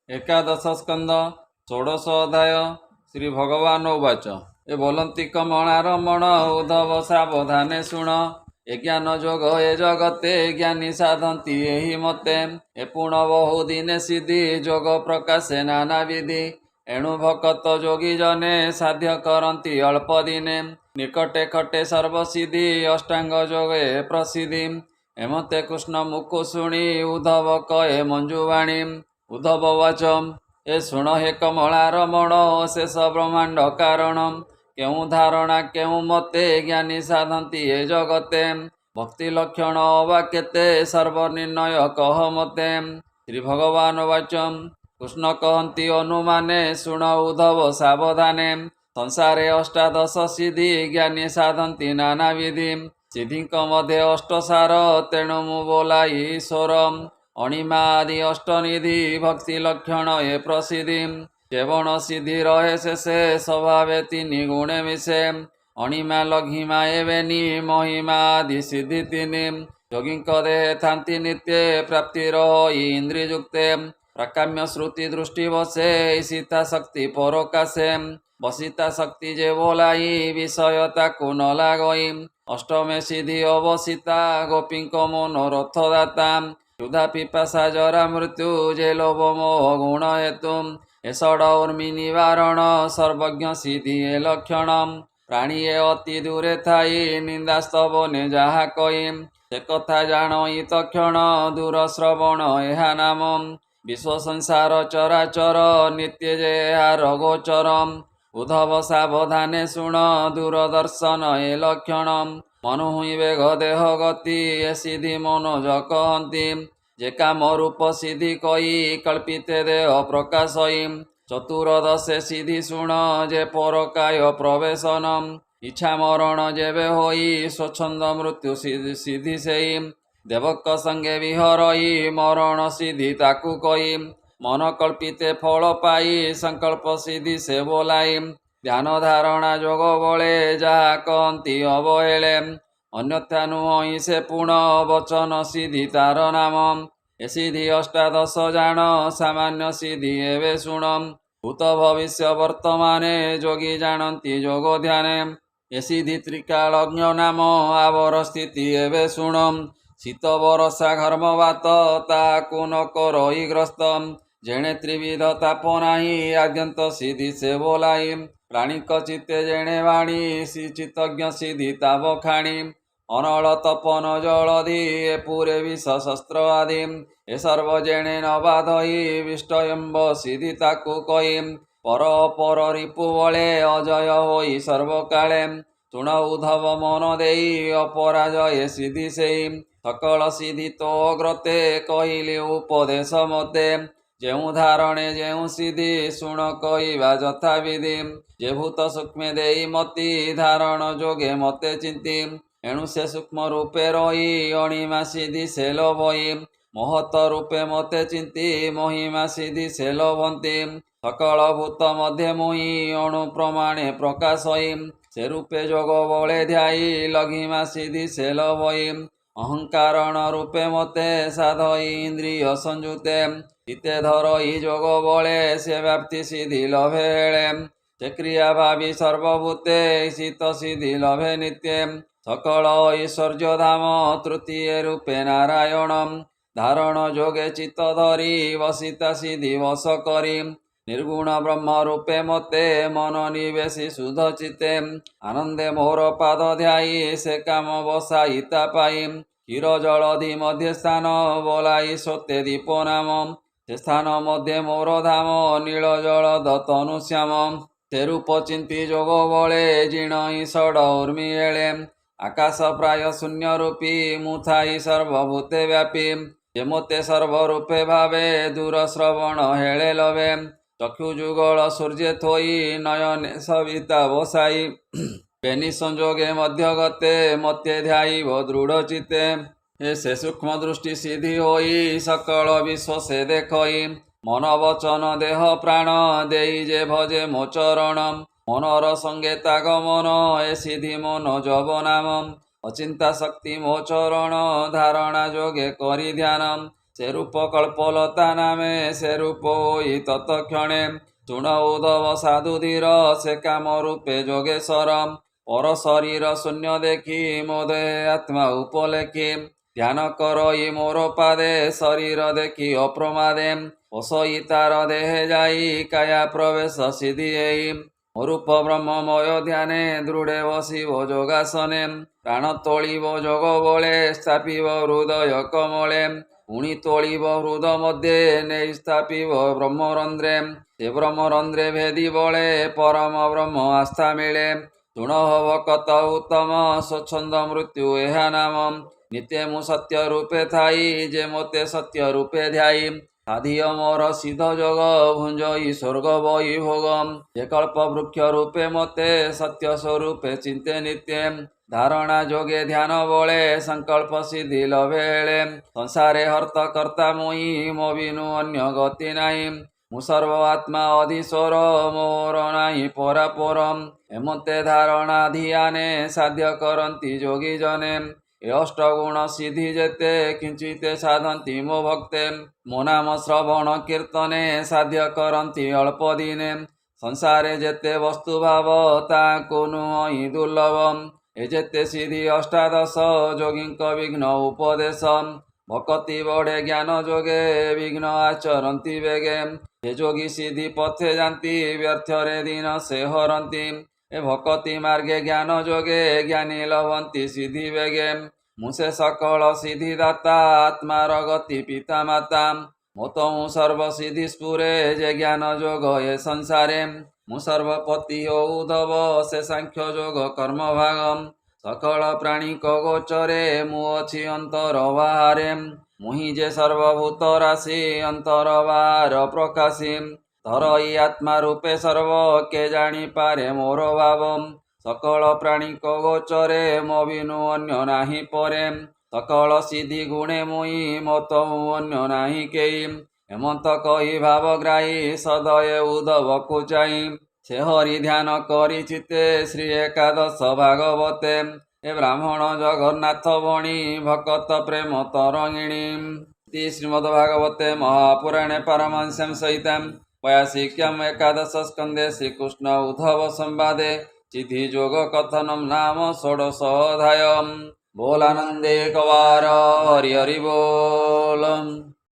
एकादश स्कंद षोडश अध्याय श्री भगवान उवाच ए बोलंती कमला रमण उद्धव सावधाने शुण ए ज्ञान जोग ए जगते ज्ञानी साधंती एहि मते ए पुण बहु दिने सिद्धि जोग प्रकाशे नाना विधि एणु भक्त जोगी जने साध्य करंती अल्प दिने निकटे खटे सर्वसिद्धि अष्टांग जोगे प्रसिद्धि एमते कृष्ण मुखु शुणी उद्धव कहे मंजुवाणी उद्धव वाच ए शुण हे कमला रमण शेष ब्रह्मांड कारण केउ धारणा केउ मते ज्ञानी साधंती ए जगते भक्ति लक्षण अवा केते सर्वनिर्णय कह मते श्री भगवान वाच कृष्ण कहती अनुमाने शुण उद्धव सावधाने संसारे अष्टादश सिद्धि ज्ञानी साधंती नाना विधि सिद्धिक मध्य अष्टसार तेणु मु बोलाई ईश्वर अणिमा आदि अष्टनिधि भक्ति लक्षण ए प्रसिद्धि जेवण सिद्धि रहे शेषे स्वभावे तीनि गुणे मिशे अणिमा लघिमा एवेनि महिमा आदि सिद्धि तीनि योगिंक देहे थांति नित्ये प्राप्ति रही इंद्रियुक्ते प्राकाम्य श्रुति दृष्टि बसे ईशिता शक्ति परोकाशे बसिता शक्ति जे बोलाई विषयता को न लागई अष्टमे सिद्धि अवसिता गोपींक मनोरथ दाता क्षुधा पिपासा जरा मृत्यु जे लोभ मोह गुण हेतु एषड उर्मि निवारण सर्वज्ञ सिद्धि ए लक्षण प्राणी ए अति दूरे थाई निंदा स्तवने जहा कही से कथा जाणई तक्षण दूर श्रवण एहा नाम विश्व संसार चराचर नित्य जे गोचर उद्धव सावधाने शुण दूरदर्शन ए लक्षण मनु हुई वेग देह गति ए सिद्धि मनोज कहती जे काम रूप सिद्धि कही कल्पिते देह प्रकाशई चतुर्दशे सिद्धि शुण जे परकाय प्रवेशन इच्छा मरण जेबे होई स्वच्छंद मृत्यु सिद्धि सेई देवक संगे विहरई मरण सिद्धि ताकु कही मन कल्पिते फल पाई संकल्प सिद्धि से बोलाई ध्यान धारणा जोग बले जहा कहती अवहेले अन्यथा नुह से पुण वचन सिद्धि तार नाम ए सिद्धि अष्टादश जान सामान्य सिद्धि एवे शुण भूत भविष्य वर्तमाने जोगी जानती जोग ध्याने ए सिद्धि त्रिकालज्ञ नाम आवर स्थिति एवे शुण शीत बरसा घर्मवात ताकु न करई ग्रस्त जेणे त्रिविध ताप नाही आद्यंत सिद्धि से बोलाई प्राणिक चित्ते जेणे वाणी चित्तज्ञ सिद्धि ताव खाणी अनल तपन जलधि ए पूरे विष शस्त्र आदि ए सर्व जेणे न बाधई विष्टयम्ब सिद्धि ताकु कही पर पर रिपु बले अजय होई सर्वकाले शुण उद्धव मन देई अपराजय सिद्धि सेई सकल सिद्धि तो अग्रते कहिली उपदेश मते जेउ धारणे जेउ सिद्धि शुण कहवा यथा विधि जे भूत सूक्ष्म देई मति धारण जोगे मते चिंती एणु से सूक्ष्म रूपे रही अणिमा सिद्धि से लोभई महत रूपे मते चिंती महिमा सिद्धि से लोभंती सकल भूत मध्य मुहि अणु प्रमाणे प्रकाशई से रूपे जोग बले ध्याई लघिमा सिद्धि से लोभई अहंकारण रूपे मते साधई इंद्रिय संयुते चिते धरई जोग बले से व्याप्ति सिद्धि लभे हेले से क्रिया भावी सर्वभूते शीत सिद्धि लभे नित्ये सकल ऐश्वर्य धाम तृतीय रूपे नारायण धारण जोगे चित्त धरी वसिता सिद्धि वश करी निर्गुण ब्रह्म रूपे मते मन निवेशी शुद्ध चित्ते आनंदे मोर पाद ध्यायी से काम बसाईता पाई क्षीर जलधि मध्य स्थान बोलाई सत्य दीप नाम से स्थान मध्य मोर धाम नील जल दतनु श्याम से रूप चिंती जोग बले जीर्ण ईषड उर्मि एळे आकाश प्राय शून्य रूपी मुथाई सर्वभूते व्यापी जे मते सर्वरूपे भावे दूर श्रवण हेळे लभे चक्षु जुगल सूर्य थोई नयने सविता बसाई पेनी संजोगे मध्य गते मते ध्यायिव दृढ़ चित्ते से सूक्ष्म दृष्टि सिद्धि होई सकल विश्व से देखई मन वचन देह प्राण देई जे भजे मो चरण मनर संगे तागमन ए सिद्धि मन जब नाम अचिंता शक्ति मो चरण धारणा जोगे करी ध्यान ସେ ରୂପ କଳ୍ପଲତା ନାମେ ସେ ରୂପ ହୋଇ ତତକ୍ଷଣେ ଶୁଣ ଉଦ୍ଧବ ସାଧୁ ଧୀର ସେ କାମ ରୂପେ ଯୋଗେଶ୍ୱର ପର ଶରୀର ଶୂନ୍ୟ ଦେଖି ମୋ ଦେହେ ଆତ୍ମା ଉପଲେଖି ଧ୍ୟାନ କରଇ ମୋର ପାଦେ ଶରୀର ଦେଖି ଅପ୍ରମାଦେ ବସଇ ତାର ଦେହେ ଯାଇ କାୟା ପ୍ରବେଶ ସିଦ୍ଧି ଏଇ ରୂପ ବ୍ରହ୍ମମୟ ଧ୍ୟାନେ ଦୃଢ଼େ ବସିବ ଯୋଗାସନେ ପ୍ରାଣ ତୋଳିବ ଯୋଗ ବଳେ ସ୍ଥାପିବ ହୃଦୟ କମଳେ ପୁଣି ତୋଳିବ ହୃଦ ମଧ୍ୟରେ ନେଇ ସ୍ଥାପିବ ବ୍ରହ୍ମରନ୍ଧ୍ରେ ସେ ବ୍ରହ୍ମରନ୍ଧ୍ରେ ଭେଦି ବଳେ ପରମ ବ୍ରହ୍ମ ଆସ୍ଥା ମିଳେ ଶୁଣ ଭକତ ଉତ୍ତମ ସ୍ୱଚ୍ଛନ୍ଦ ମୃତ୍ୟୁ ଏହା ନାମ ନିତ୍ୟ ମୁଁ ସତ୍ୟ ରୂପେ ଥାଇ ଯେ ମୋତେ ସତ୍ୟ ରୂପେ ଧ୍ୟାଇ ସାଧିୟ ମୋର ସିଦ୍ଧ ଯୋଗ ଭୁଞ୍ଜଇ ସ୍ୱର୍ଗ ବହି ଭୋଗ ଯେ କଳ୍ପ ବୃକ୍ଷ ରୂପେ ମୋତେ ସତ୍ୟ ସ୍ୱରୂପେ ଚିନ୍ତେ ନିତ୍ୟେ ଧାରଣା ଯୋଗେ ଧ୍ୟାନ ବଳେ ସଂକଳ୍ପ ସିଦ୍ଧି ଲଭେଳେ ସଂସାରେ ହର୍ତ୍ତ କର୍ତ୍ତା ମୁଇଁ ମୋ ବିନୁ ଅନ୍ୟ ଗତି ନାହିଁ ମୁଁ ସର୍ବ ଆତ୍ମା ଅଧୀଶ୍ୱର ମୋର ନାହିଁ ପରାପର ଏମତେ ଧାରଣା ଧିଆନେ ସାଧ୍ୟ କରନ୍ତି ଯୋଗୀ ଜନେ ଏ ଅଷ୍ଟଗୁଣ ସିଦ୍ଧି ଯେତେ କିଞ୍ଚିତେ ସାଧନ୍ତି ମୋ ଭକ୍ତେ ମୋ ନାମ ଶ୍ରବଣ କୀର୍ତ୍ତନେ ସାଧ୍ୟ କରନ୍ତି ଅଳ୍ପ ଦିନେ ସଂସାରେ ଯେତେ ବସ୍ତୁ ଭାବ ତାଙ୍କୁ ନୁହଁ ଦୁର୍ଲଭ ଏ ଯେତେ ସିଦ୍ଧି ଅଷ୍ଟାଦଶ ଯୋଗୀଙ୍କ ବିଘ୍ନ ଉପଦେଶ ଭକତି ବଢ଼େ ଜ୍ଞାନ ଯୋଗେ ବିଘ୍ନ ଆଚରନ୍ତି ବେଗେ ସେ ଯୋଗୀ ସିଦ୍ଧି ପଥେ ଯାନ୍ତି ବ୍ୟର୍ଥରେ ଦିନ ସେ ହରନ୍ତି ଏ ଭକତି ମାର୍ଗେ ଜ୍ଞାନ ଯୋଗେ ଜ୍ଞାନୀ ଲଭନ୍ତି ସିଦ୍ଧି ବେଗେ ମୁଁ ସେ ସକଳ ସିଦ୍ଧିଦାତା ଆତ୍ମାର ଗତି ପିତା ମାତା ମତ ମୁଁ ସର୍ବସିଦ୍ଧି ସ୍ଫୁରେ ଯେ ଜ୍ଞାନ ଯୋଗ ଏ ସଂସାରେ ମୁଁ ସର୍ବପତି ଓ ଉଦ୍ଧବ ସେ ସାଂଖ୍ୟ ଯୋଗ କର୍ମ ଭାଗ ସକଳ ପ୍ରାଣୀଙ୍କ ଗୋଚରେ ମୁଁ ଅଛି ଅନ୍ତର ବାହାରେ ମୁହିଁ ଯେ ସର୍ବଭୂତ ରାଶି ଅନ୍ତର ବାହାର ପ୍ରକାଶୀ ଧରଇ ଆତ୍ମା ରୂପେ ସର୍ବ କେ ଜାଣିପାରେ ମୋର ଭାବ ସକଳ ପ୍ରାଣୀଙ୍କ ଗୋଚରେ ମୋ ବିନୁ ଅନ୍ୟ ନାହିଁ ପରେ ସକଳ ସିଦ୍ଧି ଗୁଣେ ମୁଇଁ ମତ ଅନ୍ୟ ନାହିଁ କେହି ହେମନ୍ତ କହି ଭାବଗ୍ରାହୀ ସଦୟ ଉଦ୍ଧବକୁ ଚାହିଁ ସେ ହରି ଧ୍ୟାନ କରି ଚିତେ ଶ୍ରୀ ଏକାଦଶ ଭାଗବତେ ଏ ବ୍ରାହ୍ମଣ ଜଗନ୍ନାଥ ବଣୀ ଭକତ ପ୍ରେମ ତରଙ୍ଗିଣୀ ଶ୍ରୀମଦ୍ ଭାଗବତେ ମହାପୁରାଣେ ପାରମହଂସ୍ୟାଂ ସହିତାଂ वयासिक्यम एकादश स्कंदे श्रीकृष्ण उद्धव संवादे सिद्धि जोग कथनम नाम षोडशोऽध्यायः बोलानंदे कवार हरि हरि बोल।